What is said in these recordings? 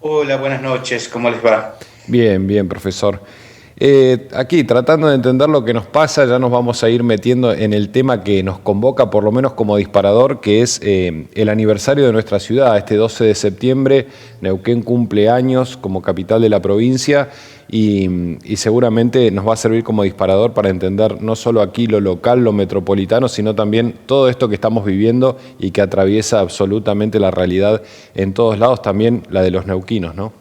Hola, buenas noches, ¿cómo les va? Bien, bien, profesor. Aquí, tratando de entender lo que nos pasa, ya nos vamos a ir metiendo en el tema que nos convoca, por lo menos como disparador, que es el aniversario de nuestra ciudad. Este 12 de septiembre, Neuquén cumple años como capital de la provincia y seguramente nos va a servir como disparador para entender no solo aquí lo local, lo metropolitano, sino también todo esto que estamos viviendo y que atraviesa absolutamente la realidad en todos lados, también la de los neuquinos, ¿no?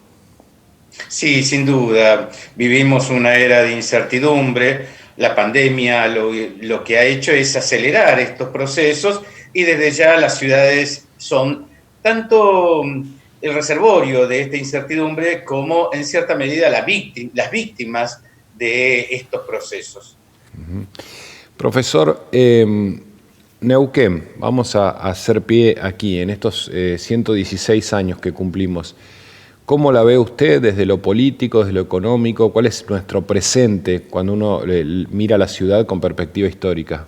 Sí, sin duda, vivimos una era de incertidumbre. La pandemia lo que ha hecho es acelerar estos procesos y desde ya las ciudades son tanto el reservorio de esta incertidumbre como en cierta medida las víctimas de estos procesos. Profesor, Neuquén, vamos a hacer pie aquí, en estos 116 años que cumplimos. ¿Cómo la ve usted desde lo político, desde lo económico? ¿Cuál es nuestro presente cuando uno mira la ciudad con perspectiva histórica?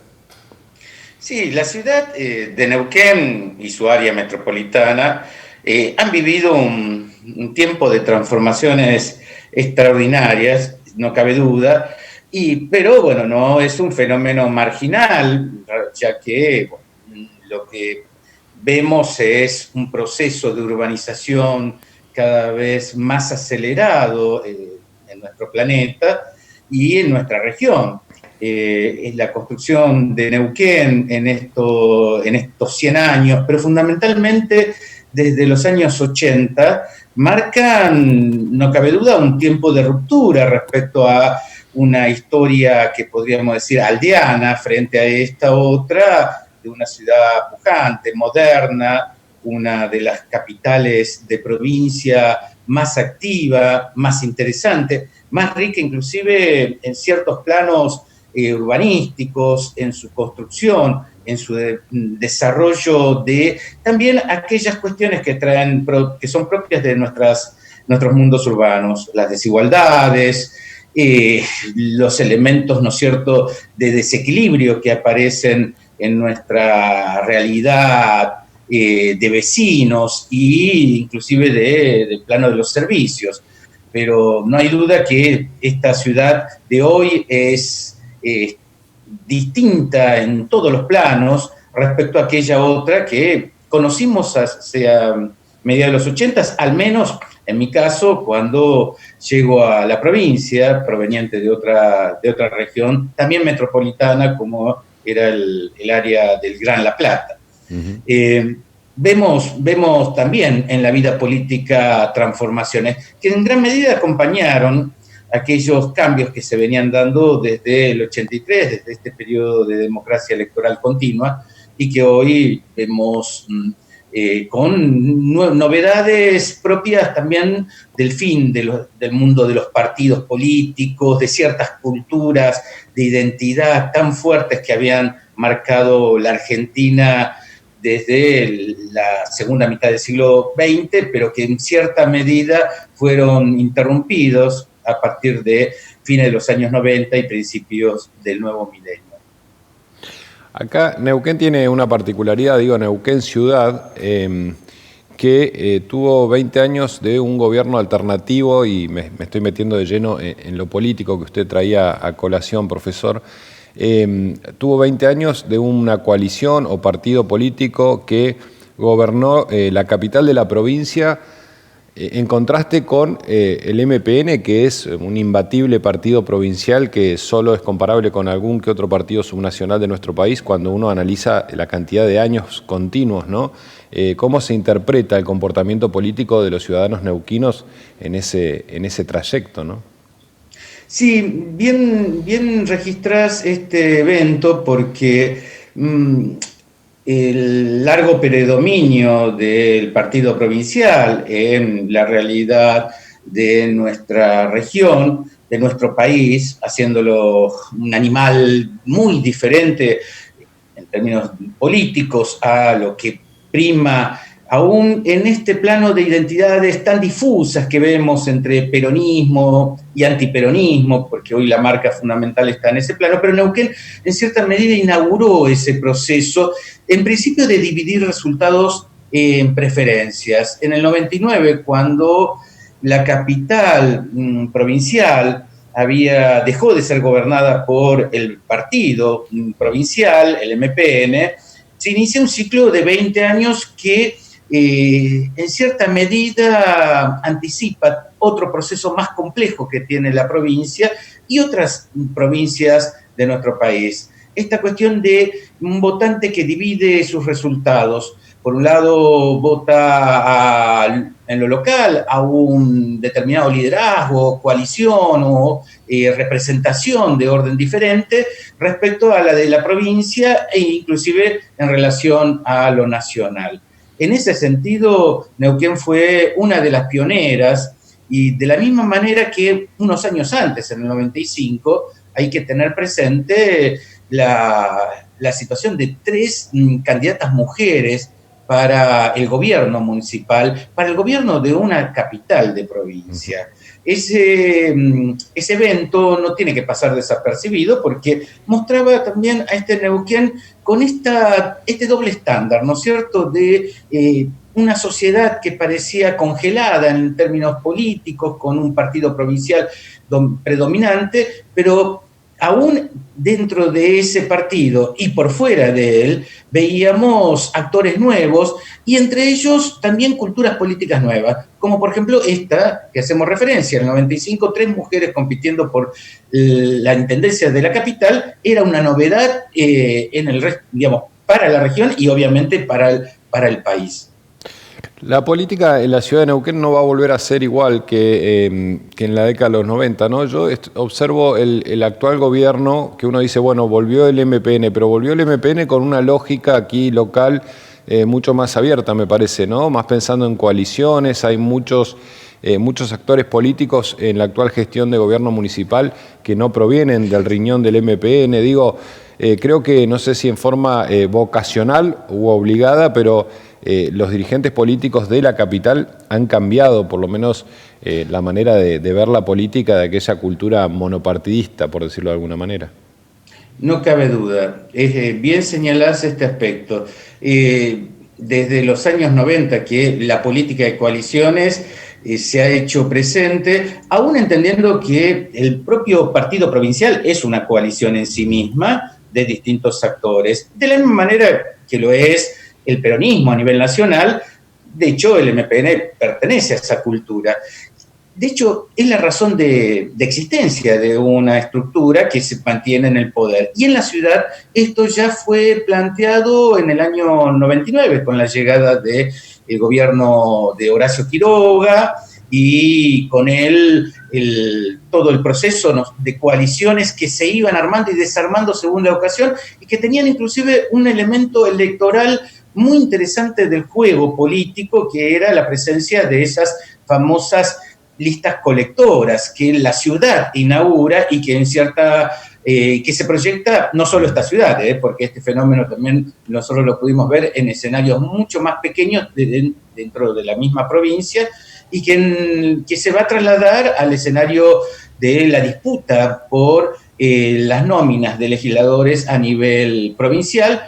Sí, la ciudad de Neuquén y su área metropolitana han vivido un tiempo de transformaciones extraordinarias, no cabe duda, pero bueno, no es un fenómeno marginal, ya que bueno, lo que vemos es un proceso de urbanización cada vez más acelerado en nuestro planeta y en nuestra región. Es la construcción de Neuquén en estos 100 años, pero fundamentalmente desde los años 80, marcan, no cabe duda, un tiempo de ruptura respecto a una historia que podríamos decir aldeana frente a esta otra, de una ciudad pujante, moderna, una de las capitales de provincia más activa, más interesante, más rica inclusive en ciertos planos urbanísticos, en su construcción, en su desarrollo de también aquellas cuestiones que son propias de nuestros mundos urbanos, las desigualdades, los elementos, ¿no es cierto?, de desequilibrio que aparecen en nuestra realidad de vecinos e inclusive del plano de los servicios. Pero no hay duda que esta ciudad de hoy es distinta en todos los planos respecto a aquella otra que conocimos hacia mediados de los 80, al menos en mi caso, cuando llego a la provincia, proveniente de otra región, también metropolitana, como era el área del Gran La Plata. Uh -huh. Vemos también en la vida política transformaciones que en gran medida acompañaron aquellos cambios que se venían dando desde el 83, desde este periodo de democracia electoral continua, y que hoy vemos con novedades propias también del fin del mundo de los partidos políticos, de ciertas culturas de identidad tan fuertes que habían marcado la Argentina desde la segunda mitad del siglo XX, pero que en cierta medida fueron interrumpidos a partir de fines de los años 90 y principios del nuevo milenio. Acá Neuquén tiene una particularidad, digo Neuquén ciudad, que tuvo 20 años de un gobierno alternativo y me estoy metiendo de lleno en lo político que usted traía a colación, profesor. Tuvo 20 años de una coalición o partido político que gobernó la capital de la provincia en contraste con el MPN, que es un imbatible partido provincial que solo es comparable con algún que otro partido subnacional de nuestro país cuando uno analiza la cantidad de años continuos, ¿no? ¿Cómo se interpreta el comportamiento político de los ciudadanos neuquinos en ese trayecto, ¿no? Sí, bien registrás este evento porque el largo predominio del partido provincial en la realidad de nuestra región, de nuestro país, haciéndolo un animal muy diferente en términos políticos a lo que prima aún en este plano de identidades tan difusas que vemos entre peronismo y antiperonismo, porque hoy la marca fundamental está en ese plano, pero Neuquén en cierta medida inauguró ese proceso, en principio de dividir resultados en preferencias. En el 99, cuando la capital provincial dejó de ser gobernada por el partido provincial, el MPN, se inicia un ciclo de 20 años que en cierta medida anticipa otro proceso más complejo que tiene la provincia y otras provincias de nuestro país. Esta cuestión de un votante que divide sus resultados. Por un lado, vota en lo local a un determinado liderazgo, coalición o representación de orden diferente respecto a la de la provincia e inclusive en relación a lo nacional. En ese sentido, Neuquén fue una de las pioneras y de la misma manera que unos años antes, en el 95, hay que tener presente la situación de 3 candidatas mujeres para el gobierno municipal, para el gobierno de una capital de provincia. Ese evento no tiene que pasar desapercibido porque mostraba también a este Neuquén con este doble estándar, ¿no es cierto?, de una sociedad que parecía congelada en términos políticos, con un partido provincial predominante, pero aún dentro de ese partido y por fuera de él, veíamos actores nuevos y entre ellos también culturas políticas nuevas, como por ejemplo esta que hacemos referencia, en el 95, 3 mujeres compitiendo por la intendencia de la capital, era una novedad para la región y obviamente para el país. La política en la ciudad de Neuquén no va a volver a ser igual que en la década de los 90, ¿no? Yo observo el actual gobierno, que uno dice, bueno, volvió el MPN, pero volvió el MPN con una lógica aquí local mucho más abierta, me parece, ¿no? Más pensando en coaliciones, hay muchos actores políticos en la actual gestión de gobierno municipal que no provienen del riñón del MPN. Digo, creo que, no sé si en forma vocacional u obligada, pero los dirigentes políticos de la capital han cambiado, por lo menos, la manera de ver la política de aquella cultura monopartidista, por decirlo de alguna manera. No cabe duda. Bien señalás este aspecto. Desde los años 90 que la política de coaliciones se ha hecho presente, aún entendiendo que el propio partido provincial es una coalición en sí misma de distintos actores, de la misma manera que lo es el peronismo a nivel nacional. De hecho, el MPN pertenece a esa cultura. De hecho, es la razón de existencia de una estructura que se mantiene en el poder. Y en la ciudad esto ya fue planteado en el año 99 con la llegada del gobierno de Horacio Quiroga y con él todo el proceso de coaliciones que se iban armando y desarmando según la ocasión y que tenían inclusive un elemento electoral muy interesante del juego político, que era la presencia de esas famosas listas colectoras que la ciudad inaugura y que que se proyecta no solo esta ciudad, porque este fenómeno también nosotros lo pudimos ver en escenarios mucho más pequeños dentro de la misma provincia y que se va a trasladar al escenario de la disputa por las nóminas de legisladores a nivel provincial.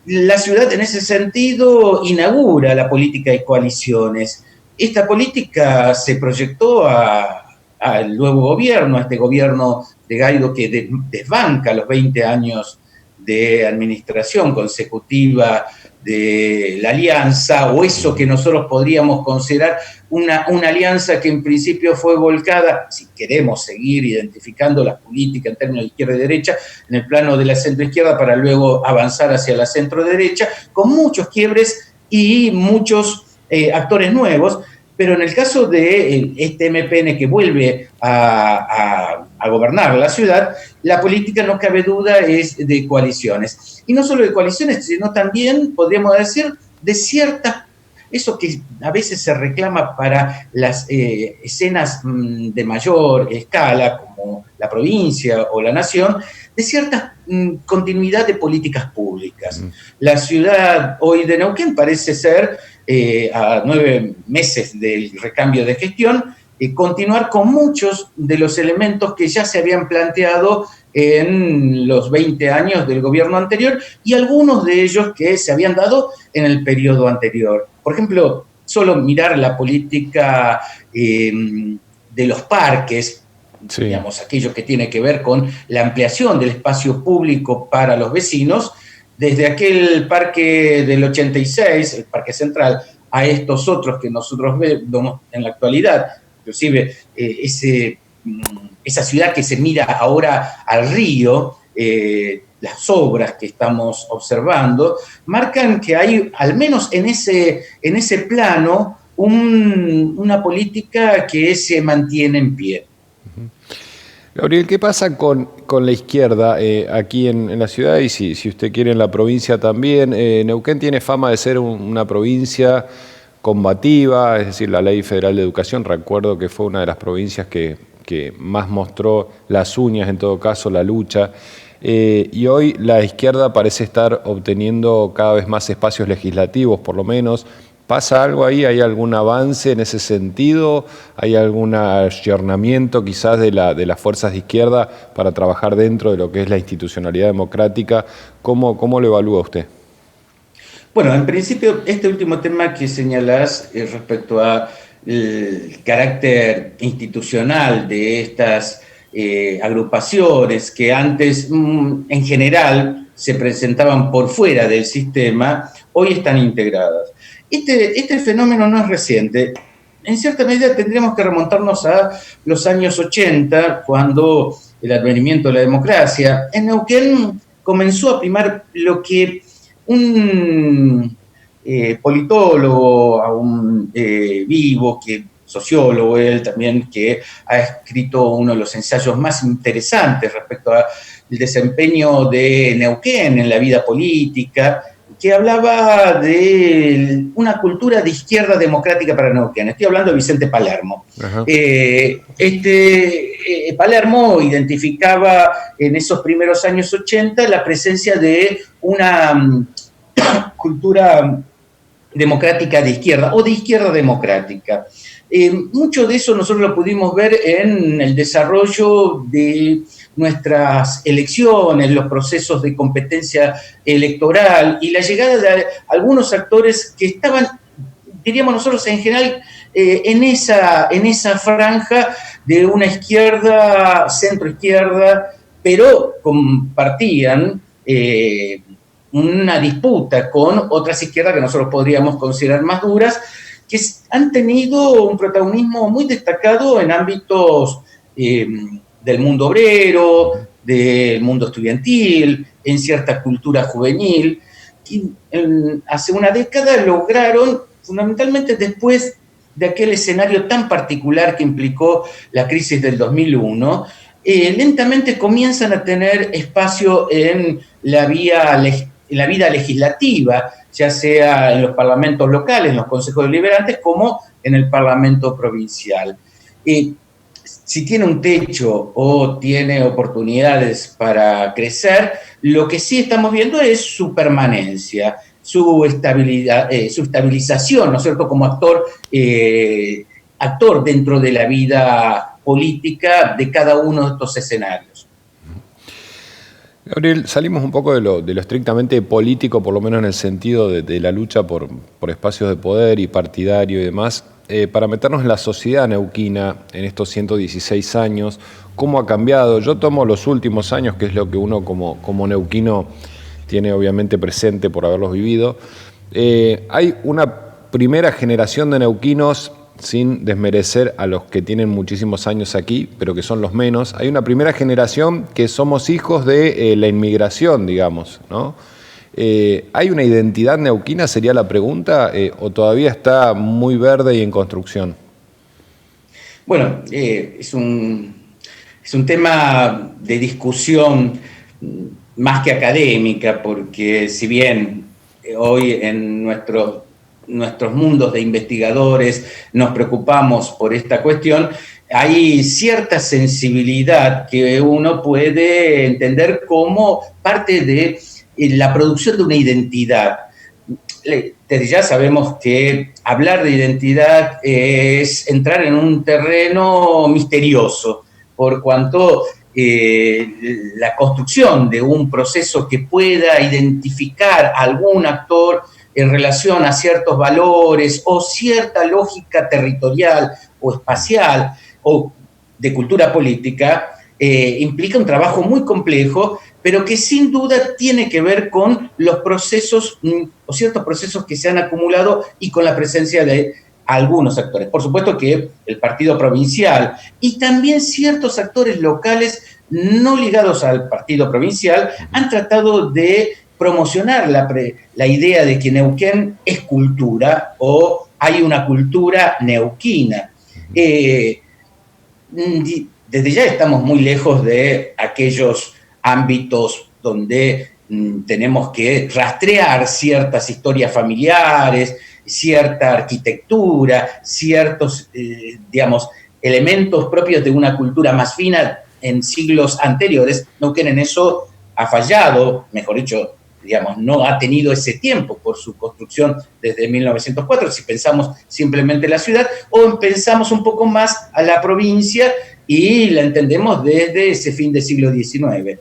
La ciudad en ese sentido inaugura la política de coaliciones. Esta política se proyectó al nuevo gobierno, a este gobierno de Guaidó que desbanca los 20 años de administración consecutiva de la alianza, o eso que nosotros podríamos considerar una alianza que en principio fue volcada, si queremos seguir identificando las políticas en términos de izquierda y derecha, en el plano de la centroizquierda para luego avanzar hacia la centroderecha, con muchos quiebres y muchos actores nuevos, pero en el caso de este MPN que vuelve a gobernar la ciudad, la política, no cabe duda, es de coaliciones. Y no solo de coaliciones, sino también, podríamos decir, de ciertas, eso que a veces se reclama para las escenas de mayor escala, como la provincia o la nación, de cierta continuidad de políticas públicas. La ciudad hoy de Neuquén parece ser, a 9 meses del recambio de gestión, continuar con muchos de los elementos que ya se habían planteado en los 20 años del gobierno anterior y algunos de ellos que se habían dado en el periodo anterior. Por ejemplo, solo mirar la política de los parques, Sí. digamos, aquello que tiene que ver con la ampliación del espacio público para los vecinos, desde aquel parque del 86, el Parque Central, a estos otros que nosotros vemos en la actualidad, inclusive esa ciudad que se mira ahora al río, las obras que estamos observando, marcan que hay, al menos en ese plano, una política que se mantiene en pie. Gabriel, ¿qué pasa con la izquierda aquí en la ciudad y si usted quiere en la provincia también? Neuquén tiene fama de ser una provincia combativa, es decir, la Ley Federal de Educación, recuerdo que fue una de las provincias que más mostró las uñas, en todo caso, la lucha. Y hoy la izquierda parece estar obteniendo cada vez más espacios legislativos, por lo menos. ¿Pasa algo ahí? ¿Hay algún avance en ese sentido? ¿Hay algún ayornamiento quizás de las fuerzas de izquierda para trabajar dentro de lo que es la institucionalidad democrática? ¿Cómo lo evalúa usted? Bueno, en principio, este último tema que señalás respecto al carácter institucional de estas agrupaciones que antes, en general, se presentaban por fuera del sistema, hoy están integradas. Este fenómeno no es reciente. En cierta medida tendríamos que remontarnos a los años 80, cuando el advenimiento de la democracia. En Neuquén comenzó a primar lo que un politólogo, aún vivo, sociólogo él también, que ha escrito uno de los ensayos más interesantes respecto al desempeño de Neuquén en la vida política, que hablaba de una cultura de izquierda democrática para Neuquén. Estoy hablando de Vicente Palermo. Palermo identificaba en esos primeros años 80 la presencia de una cultura democrática de izquierda o de izquierda democrática. Mucho de eso nosotros lo pudimos ver en el desarrollo de nuestras elecciones, los procesos de competencia electoral y la llegada de algunos actores que estaban, diríamos nosotros en general, en esa franja de una izquierda, centro-izquierda, pero compartían una disputa con otras izquierdas que nosotros podríamos considerar más duras, que han tenido un protagonismo muy destacado en ámbitos del mundo obrero, del mundo estudiantil, en cierta cultura juvenil, que hace una década lograron, fundamentalmente después de aquel escenario tan particular que implicó la crisis del 2001, lentamente comienzan a tener espacio en la vida legislativa, ya sea en los parlamentos locales, en los consejos deliberantes, como en el parlamento provincial. Si tiene un techo o tiene oportunidades para crecer, lo que sí estamos viendo es su permanencia, su estabilidad, su estabilización, ¿no es cierto?, como actor dentro de la vida política de cada uno de estos escenarios. Gabriel, salimos un poco de lo estrictamente político, por lo menos en el sentido de la lucha por espacios de poder y partidario y demás, para meternos en la sociedad neuquina en estos 116 años, ¿cómo ha cambiado? Yo tomo los últimos años, que es lo que uno como neuquino tiene obviamente presente por haberlos vivido. Hay una primera generación de neuquinos, sin desmerecer a los que tienen muchísimos años aquí, pero que son los menos. Hay una primera generación que somos hijos de la inmigración, digamos, ¿no? ¿Hay una identidad neuquina, sería la pregunta, o todavía está muy verde y en construcción? Bueno, es un tema de discusión más que académica, porque si bien hoy en nuestros mundos de investigadores nos preocupamos por esta cuestión, hay cierta sensibilidad que uno puede entender como parte de la producción de una identidad. Desde ya sabemos que hablar de identidad es entrar en un terreno misterioso, por cuanto la construcción de un proceso que pueda identificar a algún actor en relación a ciertos valores o cierta lógica territorial o espacial o de cultura política, implica un trabajo muy complejo, pero que sin duda tiene que ver con los procesos o ciertos procesos que se han acumulado y con la presencia de algunos actores. Por supuesto que el partido provincial y también ciertos actores locales no ligados al partido provincial han tratado de promocionar la idea de que Neuquén es cultura o hay una cultura neuquina. Desde ya estamos muy lejos de aquellos ámbitos donde tenemos que rastrear ciertas historias familiares, cierta arquitectura, ciertos, digamos, elementos propios de una cultura más fina en siglos anteriores. Neuquén en eso ha fallado, mejor dicho, digamos, no ha tenido ese tiempo por su construcción desde 1904, si pensamos simplemente la ciudad, o pensamos un poco más a la provincia y la entendemos desde ese fin del siglo XIX.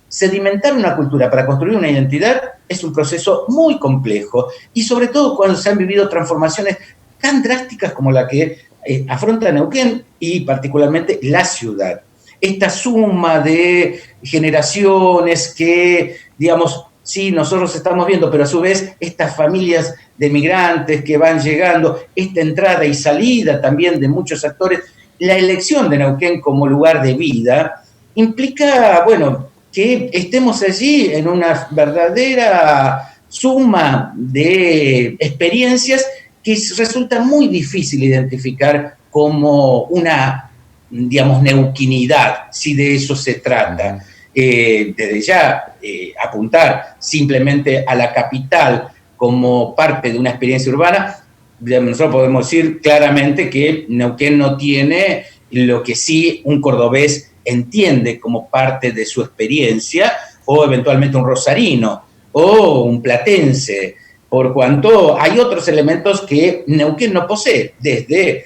Sedimentar una cultura para construir una identidad es un proceso muy complejo y sobre todo cuando se han vivido transformaciones tan drásticas como la que afronta Neuquén y particularmente la ciudad. Esta suma de generaciones que, digamos, sí, nosotros estamos viendo, pero a su vez estas familias de migrantes que van llegando, esta entrada y salida también de muchos actores, la elección de Neuquén como lugar de vida implica, bueno, que estemos allí en una verdadera suma de experiencias que resulta muy difícil identificar como una, digamos, neuquinidad, si de eso se trata. Desde ya apuntar simplemente a la capital como parte de una experiencia urbana, nosotros podemos decir claramente que Neuquén no tiene lo que sí un cordobés entiende como parte de su experiencia, o eventualmente un rosarino, o un platense, por cuanto hay otros elementos que Neuquén no posee, desde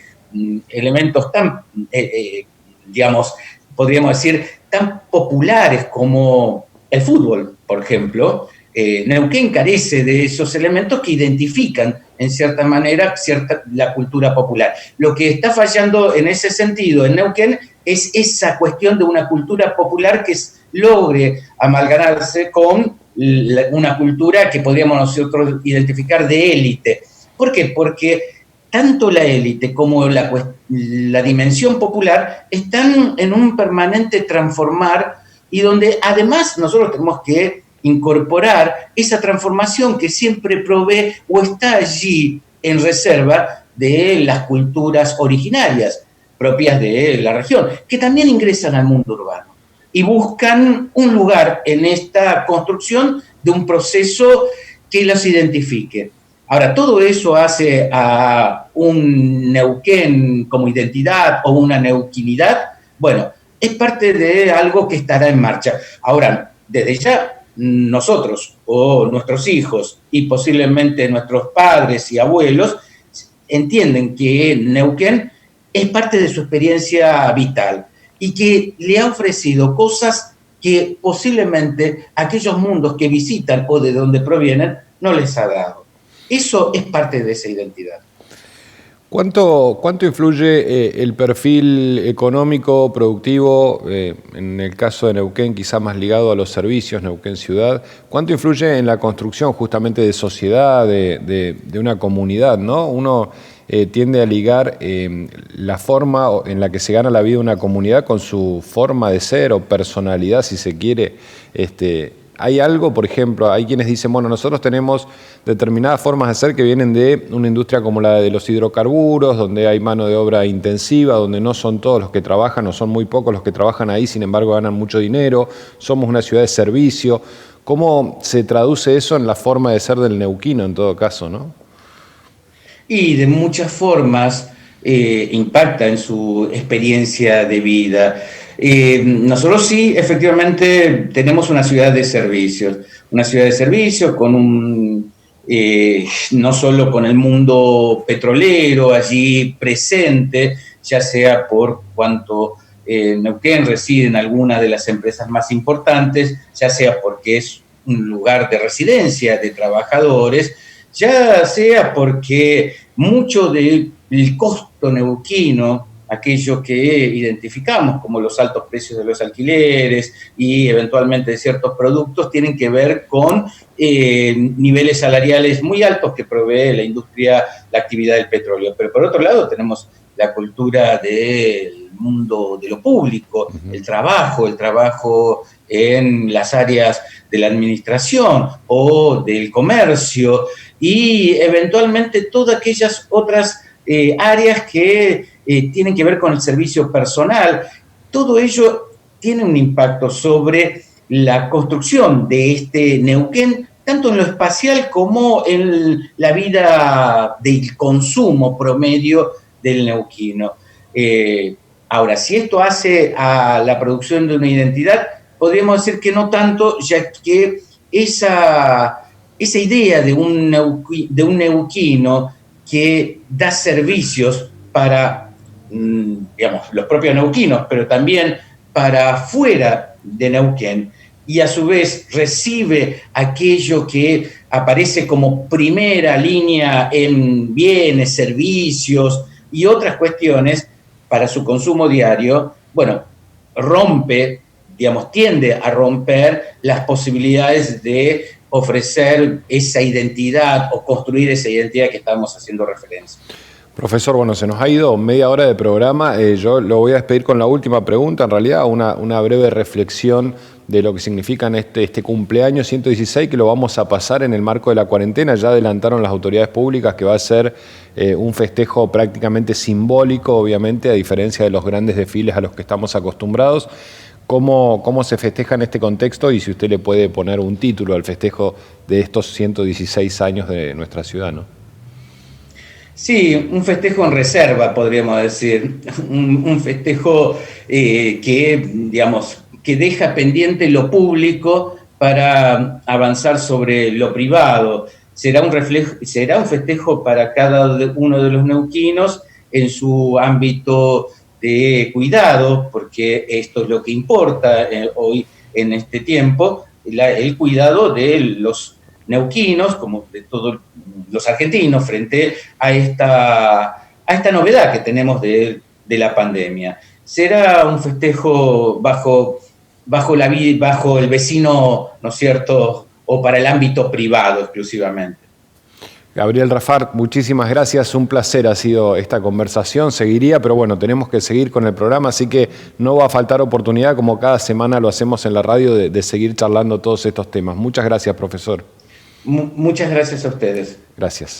elementos tan, digamos, podríamos decir, tan populares como el fútbol, por ejemplo. Neuquén carece de esos elementos que identifican, en cierta manera, la cultura popular. Lo que está fallando en ese sentido en Neuquén es esa cuestión de una cultura popular que logre amalgararse con una cultura que podríamos nosotros identificar de élite. ¿Por qué? Porque tanto la élite como la dimensión popular están en un permanente transformar y donde además nosotros tenemos que incorporar esa transformación que siempre provee o está allí en reserva de las culturas originarias propias de la región, que también ingresan al mundo urbano y buscan un lugar en esta construcción de un proceso que los identifique. Ahora, todo eso hace a un Neuquén como identidad o una neuquinidad, bueno, es parte de algo que estará en marcha. Ahora, desde ya, nosotros o nuestros hijos y posiblemente nuestros padres y abuelos entienden que Neuquén es parte de su experiencia vital y que le ha ofrecido cosas que posiblemente aquellos mundos que visitan o de donde provienen no les ha dado. Eso es parte de esa identidad. ¿Cuánto influye el perfil económico, productivo, en el caso de Neuquén, quizá más ligado a los servicios, Neuquén Ciudad? ¿Cuánto influye en la construcción justamente de sociedad, de una comunidad, ¿no? Uno tiende a ligar la forma en la que se gana la vida de una comunidad con su forma de ser o personalidad, si se quiere. Hay algo, por ejemplo, hay quienes dicen, bueno, nosotros tenemos determinadas formas de ser que vienen de una industria como la de los hidrocarburos, donde hay mano de obra intensiva, donde no son todos los que trabajan, o son muy pocos los que trabajan ahí, sin embargo ganan mucho dinero, somos una ciudad de servicio. ¿Cómo se traduce eso en la forma de ser del neuquino en todo caso, no? Y de muchas formas impacta en su experiencia de vida. Nosotros sí, efectivamente, tenemos una ciudad de servicios con no solo con el mundo petrolero allí presente, ya sea por cuanto Neuquén reside en alguna de las empresas más importantes, ya sea porque es un lugar de residencia de trabajadores, ya sea porque mucho del costo neuquino, aquello que identificamos como los altos precios de los alquileres y eventualmente de ciertos productos, tienen que ver con niveles salariales muy altos que provee la industria, la actividad del petróleo. Pero por otro lado tenemos la cultura del mundo de lo público, el trabajo en las áreas de la administración o del comercio y eventualmente todas aquellas otras áreas que tienen que ver con el servicio personal. Todo ello tiene un impacto sobre la construcción de este Neuquén, tanto en lo espacial como en la vida del consumo promedio del neuquino. Ahora, si esto hace a la producción de una identidad, podríamos decir que no tanto, ya que esa idea de un neuquino que da servicios para, digamos, los propios neuquinos, pero también para fuera de Neuquén, y a su vez recibe aquello que aparece como primera línea en bienes, servicios y otras cuestiones para su consumo diario, bueno, rompe, digamos, tiende a romper las posibilidades de ofrecer esa identidad o construir esa identidad que estábamos haciendo referencia. Profesor, bueno, se nos ha ido media hora de programa. Yo lo voy a despedir con la última pregunta, en realidad una breve reflexión de lo que significa este cumpleaños 116, que lo vamos a pasar en el marco de la cuarentena. Ya adelantaron las autoridades públicas que va a ser un festejo prácticamente simbólico, obviamente, a diferencia de los grandes desfiles a los que estamos acostumbrados. ¿Cómo se festeja en este contexto? Y si usted le puede poner un título al festejo de estos 116 años de nuestra ciudad, ¿no? Sí, un festejo en reserva, podríamos decir. Un festejo que, digamos, que deja pendiente lo público para avanzar sobre lo privado. Será un festejo para cada uno de los neuquinos en su ámbito de cuidado, porque esto es lo que importa hoy en este tiempo, el cuidado de los neuquinos, como de todos los argentinos, frente a esta novedad que tenemos de la pandemia. Será un festejo bajo el vecino, ¿no es cierto?, o para el ámbito privado exclusivamente. Gabriel Rafart, muchísimas gracias, un placer ha sido esta conversación, seguiría, pero bueno, tenemos que seguir con el programa, así que no va a faltar oportunidad, como cada semana lo hacemos en la radio, de seguir charlando todos estos temas. Muchas gracias, profesor. Muchas gracias a ustedes. Gracias.